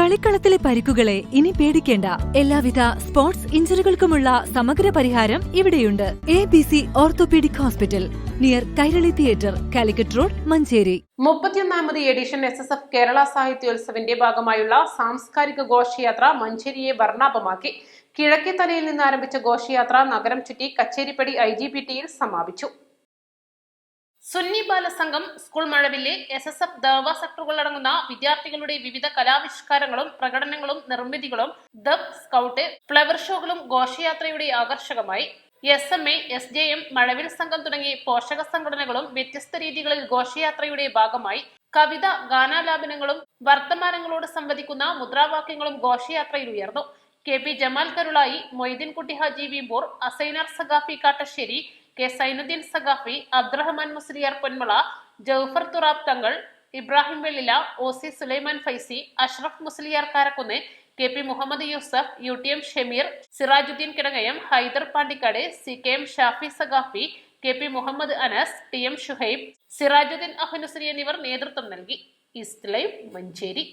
കളിക്കളത്തിലെ പരിക്കുകളെ ഇനി പേടിക്കേണ്ട. എല്ലാവിധ സ്പോർട്സ് ഇഞ്ചുറികൾക്കുമുള്ള സമഗ്ര പരിഹാരം ഇവിടെയുണ്ട്. ABC orthopaedic hospital, near Kairali theatre, Calicut road, Manjeri. 31ാമത് എഡിഷൻ SSF കേരള സാഹിത്യോത്സവിന്റെ ഭാഗമായുള്ള സാംസ്കാരിക ഘോഷയാത്ര മഞ്ചേരിയെ വർണ്ണാഭമാക്കി. കിഴക്കേത്തലയിൽ നിന്ന് ആരംഭിച്ച ഘോഷയാത്ര നഗരം ചുറ്റി കച്ചേരിപ്പടി IGPTയിൽ സമാപിച്ചു. സുന്നി ബാലസംഘം, സ്കൂൾ മഴവില്ല്, SSF ദേവ സെക്ടറുകളടങ്ങുന്ന വിദ്യാർത്ഥികളുടെ വിവിധ കലാവിഷ്കാരങ്ങളും പ്രകടനങ്ങളും നിർമ്മിതികളും ദബ്, സ്കൗട്ട്, ഫ്ലവർ ഷോകളും ഘോഷയാത്രയുടെ ആകർഷകമായി. SMA, SJM, മഴവിൽ സംഘം തുടങ്ങി പോഷക സംഘടനകളും വ്യത്യസ്ത രീതികളിൽ ഘോഷയാത്രയുടെ ഭാഗമായി. കവിത, ഗാനാലാപനങ്ങളും വർത്തമാനങ്ങളോട് സംവദിക്കുന്ന മുദ്രാവാക്യങ്ങളും ഘോഷയാത്രയിൽ ഉയർന്നു. KP ജമാൽ കരുളായി, മൊയ്തീൻകുട്ടി ഹാജി വീമ്പൂർ, അസൈനർ സഖാഫി കാട്ടശ്ശേരി, K സൈനുദ്ദീൻ സഖാഫി, അബ്ദുറഹ്മാൻ മുസ്ലിയാർ പൊന്മള, ജൌഫർ തുറാബ് തങ്ങൾ, ഇബ്രാഹിം വെള്ളില, OC Sulaiman Faizy, Ashraf Musliyar Karakunnu, KP Muhammad Yusuf, UTM Shameer, Sirajuddin Kidangayam, Hyder Pandikkad, CKM Shafi Saqafi, KP Muhammad Anas, TM Shuhaib, Sirajuddin അഹ്നുസരി എന്നിവർ നേതൃത്വം നൽകി. East live, Manjeri.